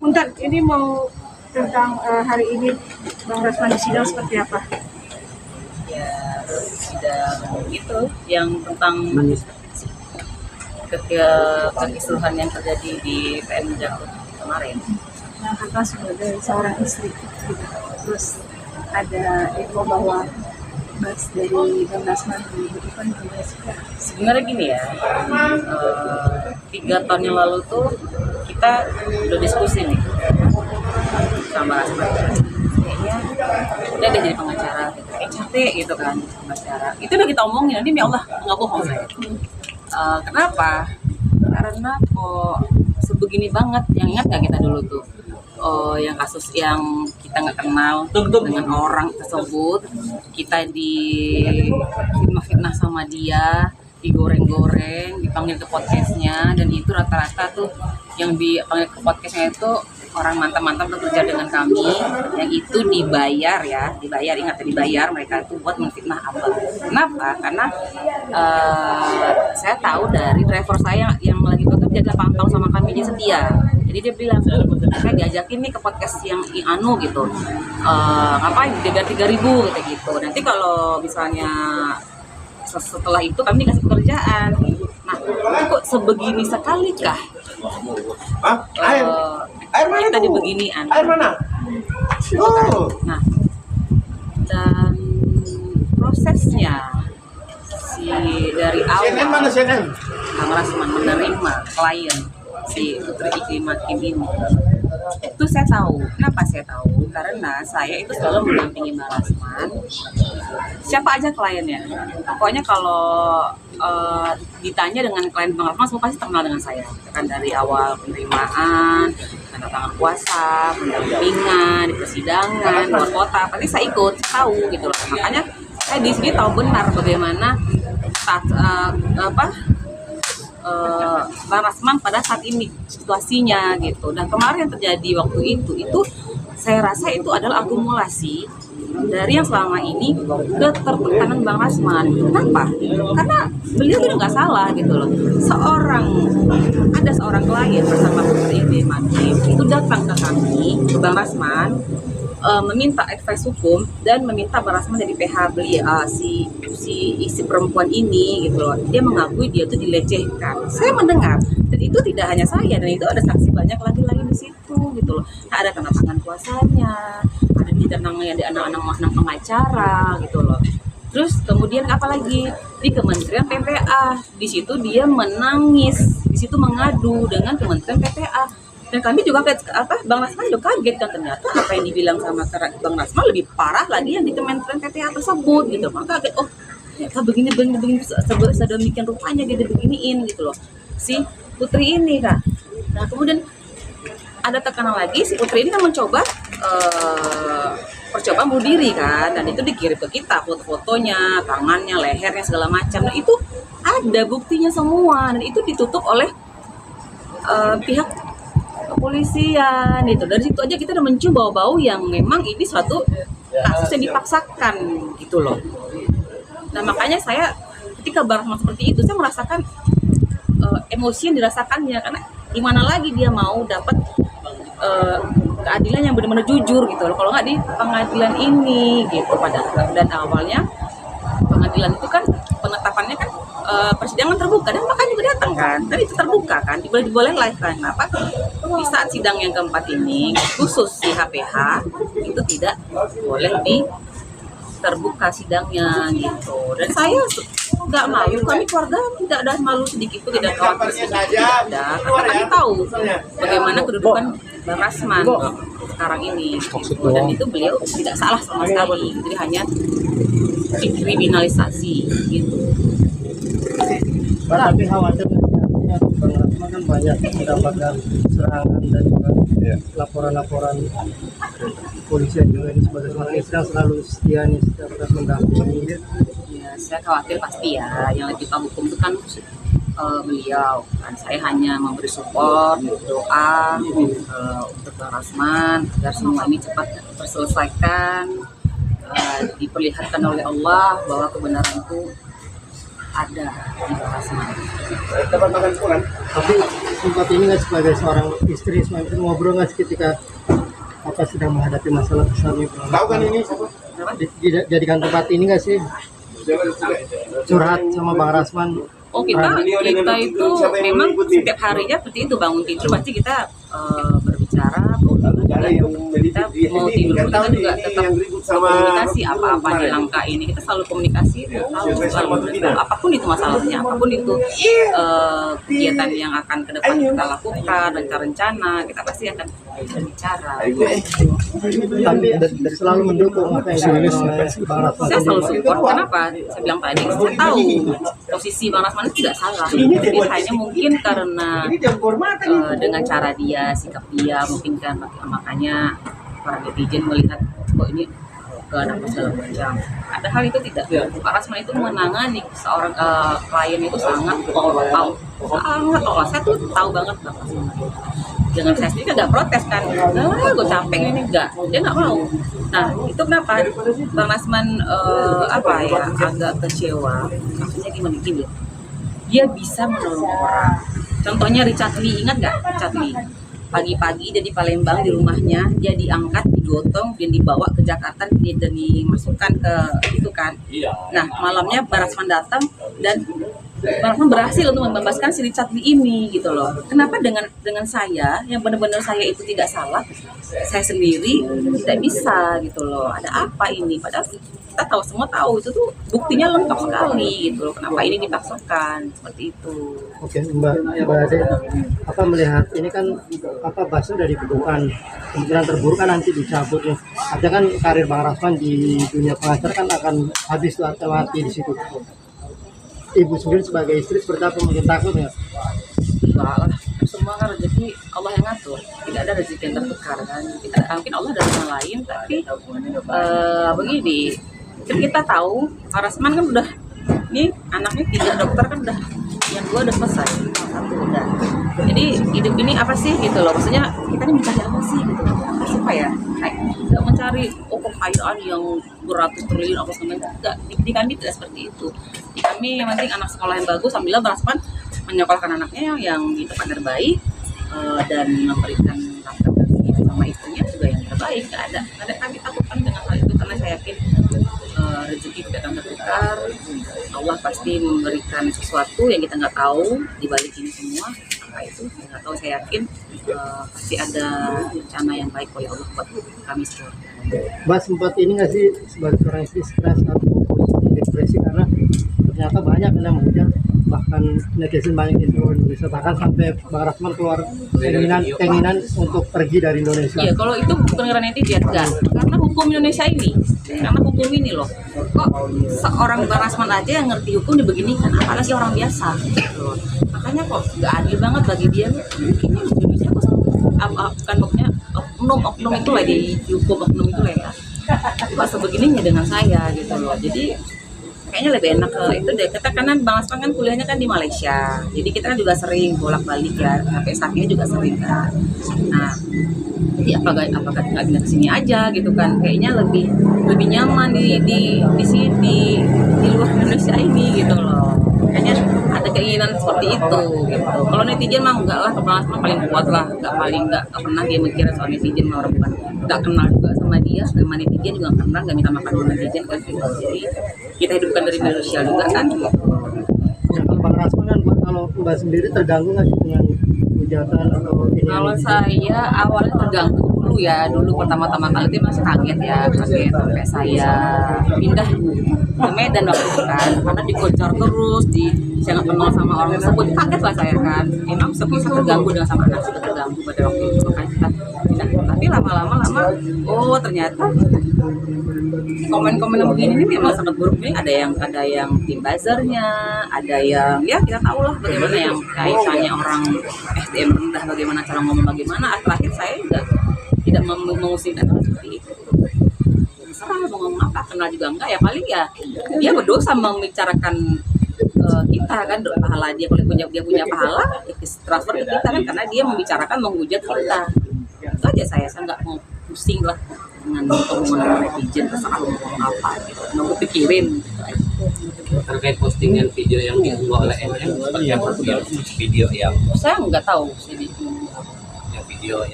Punten, ini mau tentang hari ini Bang Rasman di sidang seperti apa? Ya, sidang itu yang tentang kekisruhan yang terjadi di PM Jakut kemarin. Nah, kakak sebagai seorang istri, terus ada info bahwa bas dari Bang Rasman dibutuhkan juga sudah. Sebenarnya gini ya, 3 tahun yang lalu tuh kita udah diskusi nih sama Rasman. Kayaknya udah deh jadi pengacara, kayak capek gitu kan pengacara. Itu udah kita omongin, nanti ya Allah nggak bohong saya. Kenapa? Karena kok sebegini banget, yang ingat nggak kita dulu tuh? Yang kasus yang kita nggak kenal dengan orang tersebut, kita fitnah sama dia, digoreng-goreng, dipanggil ke podcastnya, dan itu rata-rata tuh yang dipanggil ke podcastnya itu orang mantan-mantan bekerja dengan kami, yang itu dibayar, ingat dibayar, mereka itu buat menfitnah abang. Kenapa? Karena saya tahu dari driver saya yang lagi bekerja 8 tahun sama kami, dia setia. Jadi dia bilang, saya diajakin nih ke podcast yang anu gitu, ngapain dibayar 3.000 kayak gitu. Nanti kalau misalnya setelah itu kami dikasih pekerjaan. Nah, itu kok sebegini sekali kah? Air mana kita tuh? dibeginian. Air mana? Oh. Nah, dan prosesnya dari CNN mana awal CNN? Bang Rasman menerima klien si Putri Iklimah Kim ini, itu saya tahu. Kenapa saya tahu? Karena saya itu selalu mendampingi Bang Rasman. Siapa aja kliennya, pokoknya kalau ditanya dengan klien Bang Rasman, semua pasti terkenal dengan saya. Kan dari awal penerimaan, tanda tangan kuasa, pendampingan di persidangan, luar kota, pasti saya ikut, tahu gitu loh. Makanya saya di sini tahu benar bagaimana Bang Rasman pada saat ini situasinya gitu. Dan kemarin yang terjadi waktu itu saya rasa itu adalah akumulasi dari yang selama ini ketertekanan Bang Rasman. Kenapa? Karena beliau itu nggak salah gitu loh. Ada seorang klien bersama Putri Iklimah Kim itu datang ke kami, ke Bang Rasman, meminta advice hukum dan meminta Bang Rasman dari PH beliau, si perempuan ini gitu loh. Dia mengakui dia tuh dilecehkan. Saya mendengar, dan itu tidak hanya saya, dan itu ada saksi banyak lagi di situ gitu loh. Nah, ada tanda tangan kuasanya, ada ditenangnya di anak-anak pengacara gitu loh. Terus kemudian apalagi di Kementerian PPA, di situ dia menangis, di situ mengadu dengan Kementerian PPA. Dan kami juga Bang Rasman juga kaget kan, ternyata apa yang dibilang sama Bang Rasman lebih parah lagi yang di Kementerian PPA tersebut gitu. Maka kaget, oh ternyata begini sedemikian rupanya dia beginiin gitu loh si Putri ini kan. Nah kemudian ada tekanan lagi, si Putri ini kan mencoba percobaan bunuh diri kan, dan itu dikirim ke kita foto-fotonya, tangannya, lehernya, segala macam. Nah itu ada buktinya semua, dan itu ditutup oleh pihak kepolisian itu. Dari situ aja kita udah mencium bau-bau yang memang ini suatu kasus yang dipaksakan gitu loh. Nah makanya saya ketika Bang Rasman seperti itu, saya merasakan emosi yang dirasakannya, karena gimana lagi dia mau dapat keadilan yang benar-benar jujur gitu loh, kalau nggak di pengadilan ini gitu. Dan awalnya pengadilan itu kan penetapannya kan persidangan terbuka, dan makanya juga datang kan, dan itu terbuka kan, boleh live kan. Kenapa di saat sidang yang keempat ini khusus si HPH itu tidak boleh terbuka sidangnya gitu. Dan saya nggak malu, kami keluarga tidak ada malu sedikit pun, tidak khawatir sedikit, tidak ada, karena kami tahu bagaimana kedudukan Bang Rasman sekarang ini gitu. Dan itu beliau tidak salah sama sekali, jadi hanya dikriminalisasi gitu. Tapi khawatir artinya Bang Rasman kan banyak mendapatkan serangan dan juga laporan-laporan polisian juga ini sebagai seorang istri yang selalu setia nih setiap saat mendampingi. Ya, saya khawatir pasti ya, yang lebih tahu hukum itu kan beliau kan. Saya hanya memberi support, doa untuk Bang Rasman agar semua ini cepat terselesaikan, diperlihatkan oleh Allah bahwa kebenaran itu ada di Bang Rasman. Dapat makan kurang. Tapi sempat ini nggak sebagai seorang istri semacam ngobrol nggak sih ketika apa sedang menghadapi masalah besarnya Tahu kan ini siapa? dijadikan tempat ini nggak sih curhat sama Bang Rasman? Oh kita itu memang setiap harinya seperti itu, bangun tidur pasti kita berbicara, kita mau tidur kita juga tetap komunikasi apa-apa di langkah ini, kita selalu komunikasi, selalu beritahu apapun itu masalahnya, apapun itu kegiatan yang akan ke depan kita lakukan, rencana kita pasti akan berbicara. Tapi selalu mendukung apa yang dilakukan Bang Rasman. Saya selalu support. Kenapa? Saya bilang tadi, saya tahu posisi Bang Rasman itu tidak salah. Tapi hanya mungkin karena dengan cara dia, sikap dia, mungkin kan makanya para netizen melihat kok ini ke anak segala macam. Padahal itu tidak. Pak Rasman itu menangani seorang klien itu sangat tahu. Saya tuh tahu banget Bang Rasman. Dengan saya sendiri nggak protes kan, gue capek ini enggak, dia nggak mau. Nah itu kenapa Bang Rasman agak kecewa, maksudnya gini, dia bisa menolong orang. Contohnya Richard Lee, ingat nggak Richard Lee? Pagi-pagi dia di Palembang di rumahnya, dia diangkat, digotong, dan dibawa ke Jakarta dan dimasukkan ke itu kan. Nah malamnya Bang Rasman datang dan Bang Rasman berhasil untuk membebaskan si Richard Lee ini gitu loh. Kenapa dengan saya yang benar-benar saya itu tidak salah, saya sendiri tidak bisa gitu loh. Ada apa ini? Padahal kita tahu, semua tahu itu tuh buktinya lengkap sekali gitu loh. Kenapa ini dipaksakan seperti itu? Oke, Mbak Ade, apa melihat ini kan apa bahasa dari dibekukan, kemungkinan terburuk kan nanti dicabut nih. Artinya kan karir Bang Rasman di dunia pengacara kan akan habis tuh atau mati di situ. Ibu sendiri sebagai istri seperti apa, mungkin takut nggak? Enggak lah, semua kan rezeki Allah yang ngatur, tidak ada rezeki yang tertukar kan. Mungkin Allah ada yang lain, tapi begini, kita tahu Pak Rasman kan udah, ini anaknya 3 dokter kan udah, yang 2 udah selesai, 1 udah. Jadi hidup ini apa sih gitu loh, maksudnya kita ini mencari apa sih gitu, apa sih Pak ya? Nggak mencari kekayaan yang beratus triliun apa segala, nggak, di kami tidak seperti itu. Di kami yang penting anak sekolah yang bagus, alhamdulillah Bang Rasman menyekolahkan anaknya yang di tempat terbaik dan memberikan nafkah sama istrinya juga yang terbaik. Nggak ada kami takutkan dengan hal itu, karena saya yakin rezeki tidak akan tertukar. Allah pasti memberikan sesuatu yang kita nggak tahu di balik ini semua. Apa itu nggak tahu, saya yakin pasti ada rencana yang baik oleh Allah buat kami semua. Mbak sempat ini nggak sih sebagai seorang istri stres atau depresi karena ternyata banyak yang menghujat, bahkan netizen banyak di seluruh Indonesia, bahkan sampai Bang Rasman keluar keinginan untuk pergi dari Indonesia. Iya, kalau itu bukan karena netizen, enggak, karena hukum Indonesia ini, karena hukum ini loh, kok seorang Bang Rasman aja yang ngerti hukum dibeginikan, apalagi orang biasa gitu loh. Makanya kok nggak adil banget bagi dia, kayaknya Indonesia kok bukan pokoknya oknum itu lah, di hukum oknum itu lah ya, kok sebegininya dengan saya gitu loh. Jadi kayaknya lebih enak ke itu deh, kita karena Bang Rasman kan kuliahnya kan di Malaysia, jadi kita kan juga sering bolak-balik ya, tapi sapinya juga sering kan. Nah jadi apakah nggak pindah ke sini aja gitu kan, kayaknya lebih nyaman di sini, di luar Indonesia ini gitu loh. Kayaknya ada keinginan seperti itu gitu. Kalau netizen mah enggak lah, Bang Rasman paling kuat lah, nggak pernah dia mikir soal netizen, mau bukan nggak kenal juga sama dia, sama netizen juga nggak pernah, nggak minta makan sama netizen kan gitu. Jadi kita hidupkan dari Indonesia juga kan gitu. Ya, Bang Rasman kan kalau Mbak sendiri terganggu nggak sih dengan hujatan atau ini? Kalau saya awalnya terganggu dulu pertama-tama kali itu masih kaget sampai saya pindah ke Medan waktu itu kan, karena dikocar terus, saya nggak kenal sama orang tersebut, kaget lah saya kan. Emang bisa terganggu dengan sama anak, sudah terganggu pada waktu itu, makanya kita pindah. Tapi lama-lama oh ternyata komen-komen yang begini ini memang sangat buruk nih. Ada yang tim buzzernya, ada yang ya kita tahu lah bagaimana yang kaitannya orang SDM rendah, bagaimana cara ngomong, bagaimana. Terakhir saya juga tidak mengusirkan seperti itu. Serah mau ngomong apa, kenal juga enggak ya, paling ya dia berdosa membicarakan kita kan, pahala dia, kalau dia punya pahala ya transfer ke kita kan, karena dia membicarakan, menghujat kita. Itu aja saya nggak mau pusing lah dengan omongan netizen, terserah ngomong apa gitu, nggak mau pikirin gitu. terkait postingan video yang diunggah oleh NM seperti apa? Video yang Saya nggak tahu. Jadi video yang